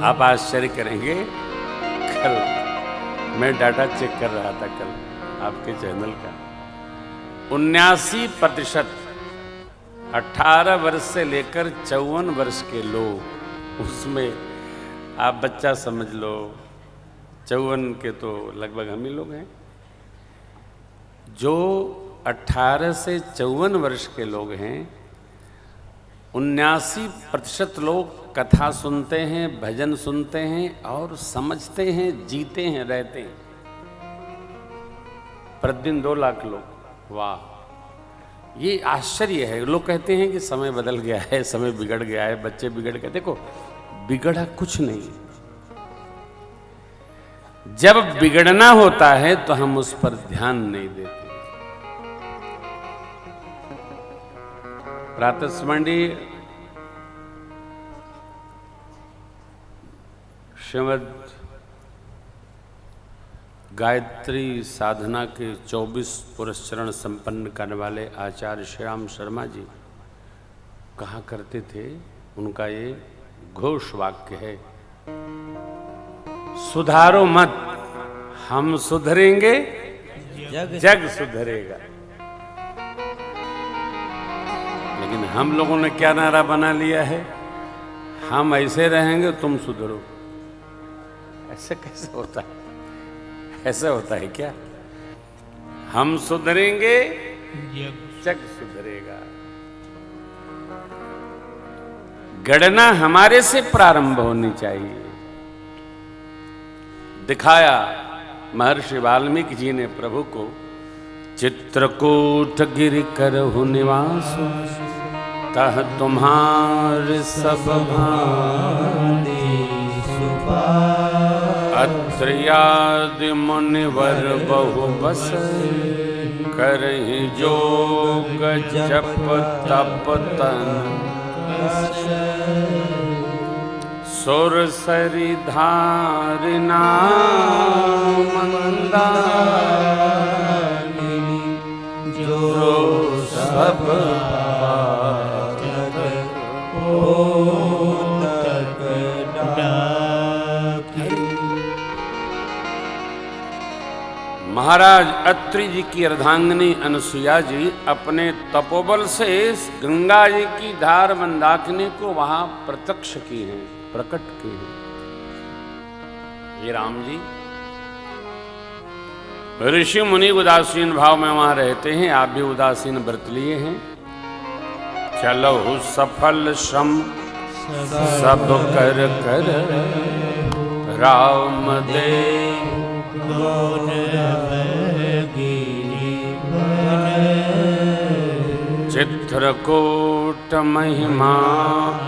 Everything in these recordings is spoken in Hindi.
आप आश्चर्य करेंगे, कल मैं डाटा चेक कर रहा था कल आपके चैनल का, 79% 18 वर्ष से लेकर 54 वर्ष के लोग, उसमें आप बच्चा समझ लो, 54 के तो लगभग हम ही लोग हैं। जो 18 से 54 वर्ष के लोग हैं, 79% लोग कथा सुनते हैं, भजन सुनते हैं और समझते हैं, जीते हैं, रहते हैं। प्रतिदिन 2 लाख लोग। वाह, ये आश्चर्य है। लोग कहते हैं कि समय बदल गया है, समय बिगड़ गया है, बच्चे बिगड़ गए। देखो, बिगड़ा कुछ नहीं। जब बिगड़ना होता है तो हम उस पर ध्यान नहीं देते। प्रातस्मरणि श्रीमद् गायत्री साधना के 24 पुरस्चरण संपन्न करने वाले आचार्य श्री राम शर्मा जी कहा करते थे, उनका ये घोष वाक्य है, सुधारो मत, हम सुधरेंगे जग सुधरेगा। लेकिन हम लोगों ने क्या नारा बना लिया है, हम ऐसे रहेंगे तुम सुधरो। ऐसे कैसे होता है? ऐसा होता है क्या? हम सुधरेंगे जग सुधरेगा। गणना हमारे से प्रारंभ होनी चाहिए। दिखाया महर्षि वाल्मीकि जी ने प्रभु को, चित्रकूट गिरि करहु निवास, तह तुम्हार सब भांति अत्रियादि मुनिवर बहु बस, करहि जोग जप तप तन, सुर सरि धारिना मंदाकिनी, जो सब महाराज अत्रि जी की अर्धांगिनी अनसुया जी अपने तपोबल से गंगा जी की धार मंदाकिनी को वहां प्रत्यक्ष की है, प्रकट की है। ये राम जी ऋषि मुनि उदासीन भाव में वहां रहते हैं, आप भी उदासीन व्रत लिए हैं। चलो सफल श्रम सब कर कर, राम दे चित्रकूट महिमा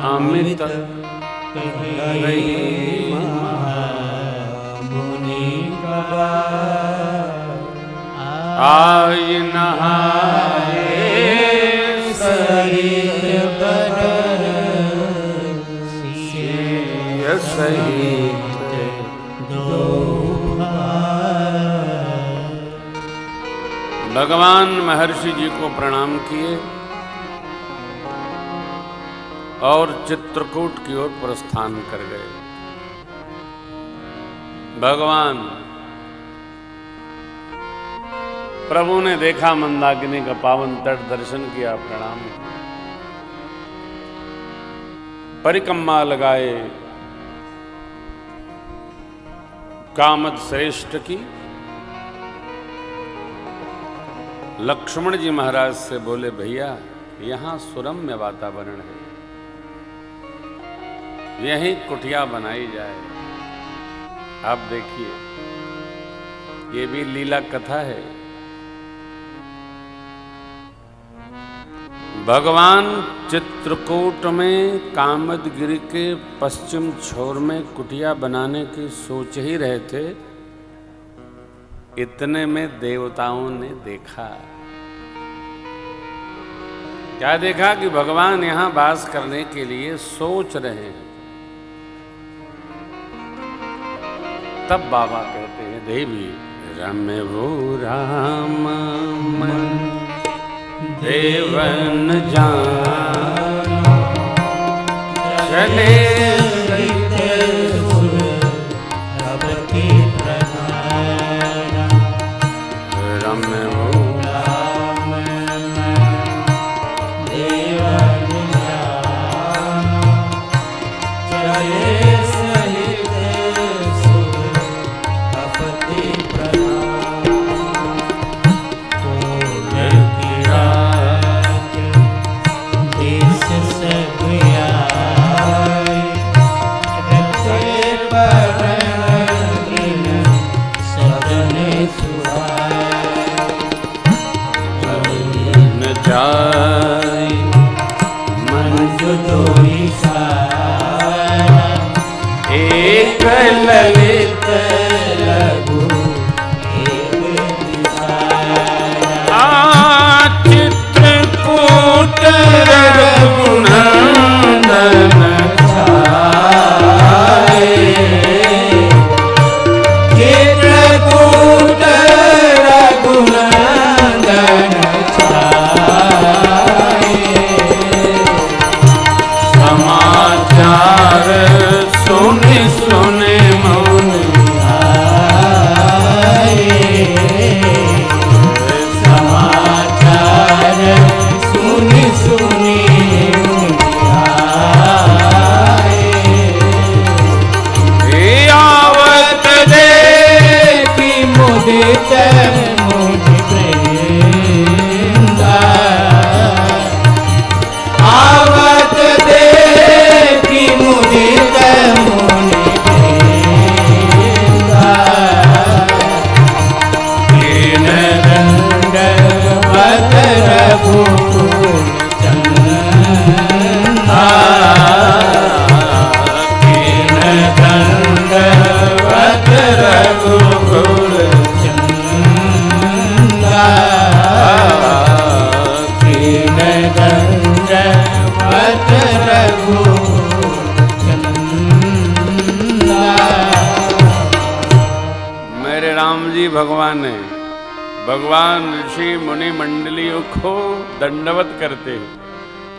अमित, आय नहाए सहित सहित भगवान महर्षि जी को प्रणाम किए और चित्रकूट की ओर प्रस्थान कर गए। भगवान प्रभु ने देखा मंदाकिनी का पावन तट, दर्शन किया, प्रणाम, परिक्रमा लगाए कामद श्रेष्ठ की। लक्ष्मण जी महाराज से बोले, भैया यहां सुरम्य वातावरण है, यहीं कुटिया बनाई जाए। आप देखिए, ये भी लीला कथा है। भगवान चित्रकूट में कामदगिरि के पश्चिम छोर में कुटिया बनाने की सोच ही रहे थे, इतने में देवताओं ने देखा। क्या देखा? कि भगवान यहां वास करने के लिए सोच रहे हैं। तब बाबा कहते हैं, देवी रमे वो राम मन देवन जान, चले एक ललित लघु चित्रकूट रघुनंदन छाए, चित्रकूट रघुनंदन छाए, समाचार सुने सुने मौन आए, समाचार सुने सुने मौन आए, आवत देखी मुदित मुझ प्रेम, आवत देखी मुदित भगवान ने भगवान ऋषि मुनि मंडलियों को दंडवत करते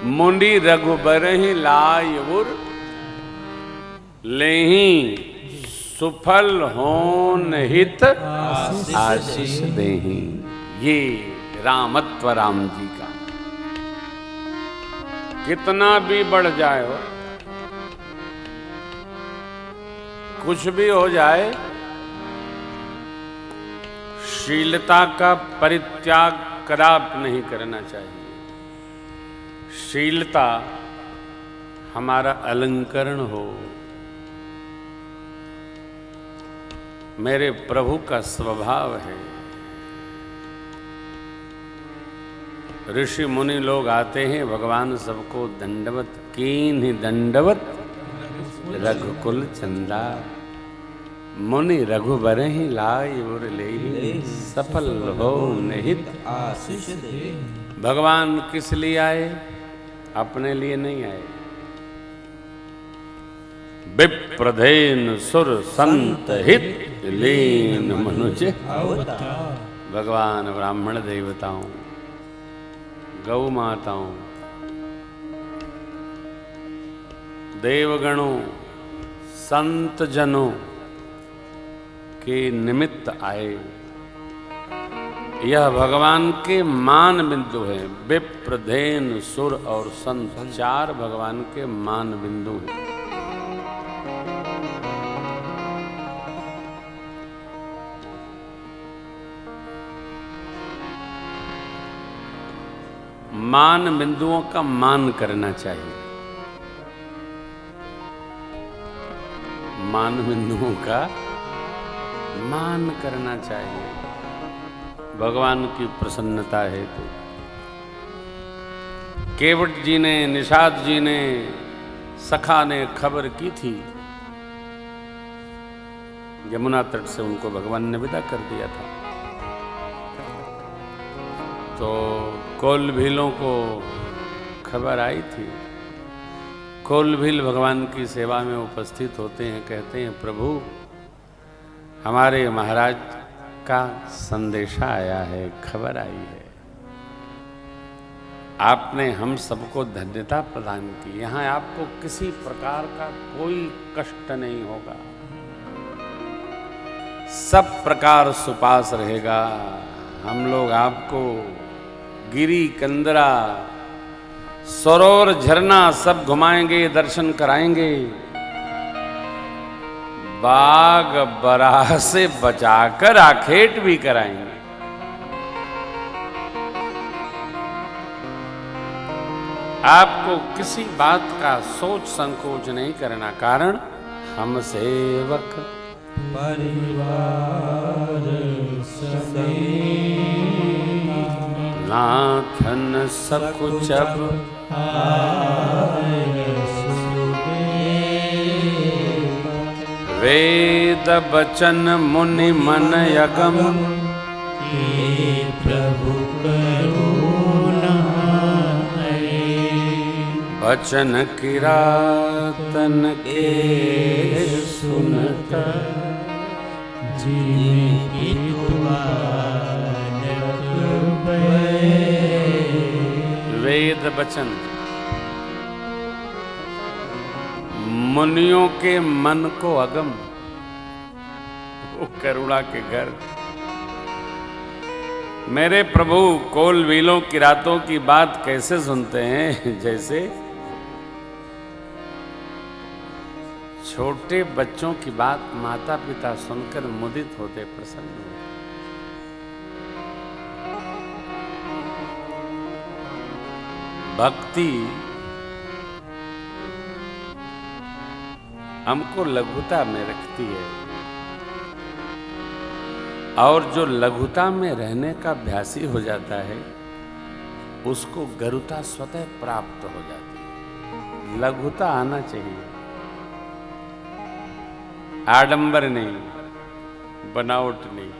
मुनि रघुबर ही लायुर लेही सुफल होन हित आशीष देही। ये रामत्व राम जी का कितना भी बढ़ जाए हो, कुछ भी हो जाए, शीलता का परित्याग कदापि नहीं करना चाहिए। शीलता हमारा अलंकरण हो। मेरे प्रभु का स्वभाव है। ऋषि मुनि लोग आते हैं, भगवान सबको दंडवत कीन दंडवत रघुकुल चंदा, मुनि रघुबर ही लाई उर ले सफल हो निहित आशीष दे। भगवान किस लिए आए? अपने लिए नहीं आए। विप्रधेन सुर संत हित लीन मनुज भगवान ब्राह्मण देवताओं, गौ माताओं, देवगणों, संत जनों के निमित्त आए। यह भगवान के मान बिंदु है। विप्रधेन सुर और संत, चार भगवान के मान बिंदु हैं। मान बिंदुओं का मान करना चाहिए। मान बिंदुओं का मान करना चाहिए। भगवान की प्रसन्नता है तो केवट जी ने, निषाद जी ने, सखा ने खबर की थी, यमुना तट से उनको भगवान ने विदा कर दिया था। तो कोलभीलों को खबर आई थी। कोलभील भगवान की सेवा में उपस्थित होते हैं, कहते हैं प्रभु हमारे महाराज का संदेशा आया है, खबर आई है, आपने हम सबको धन्यता प्रदान की। यहाँ आपको किसी प्रकार का कोई कष्ट नहीं होगा, सब प्रकार सुपास रहेगा। हम लोग आपको गिरी कंदरा सरोवर झरना सब घुमाएंगे, दर्शन कराएंगे। बाग बराह से बचाकर आखेट भी कराएंगे। आपको किसी बात का सोच संकोच नहीं करना, कारण हम सेवक परिवार नाथन सकुचब वेद बचन मुनि मन यगम प्रभु करुणा बचन किरातन के सुनत वेद बचन मुनियों के मन को अगम, वो करुणा के घर। मेरे प्रभु कोल वीलों की रातों की बात कैसे सुनते हैं, जैसे छोटे बच्चों की बात माता पिता सुनकर मुदित होते, प्रसन्न होते। भक्ति हमको लघुता में रखती है, और जो लघुता में रहने का अभ्यासी हो जाता है उसको गरुता स्वतः प्राप्त हो जाती है। लघुता आना चाहिए, आडंबर नहीं, बनावट नहीं।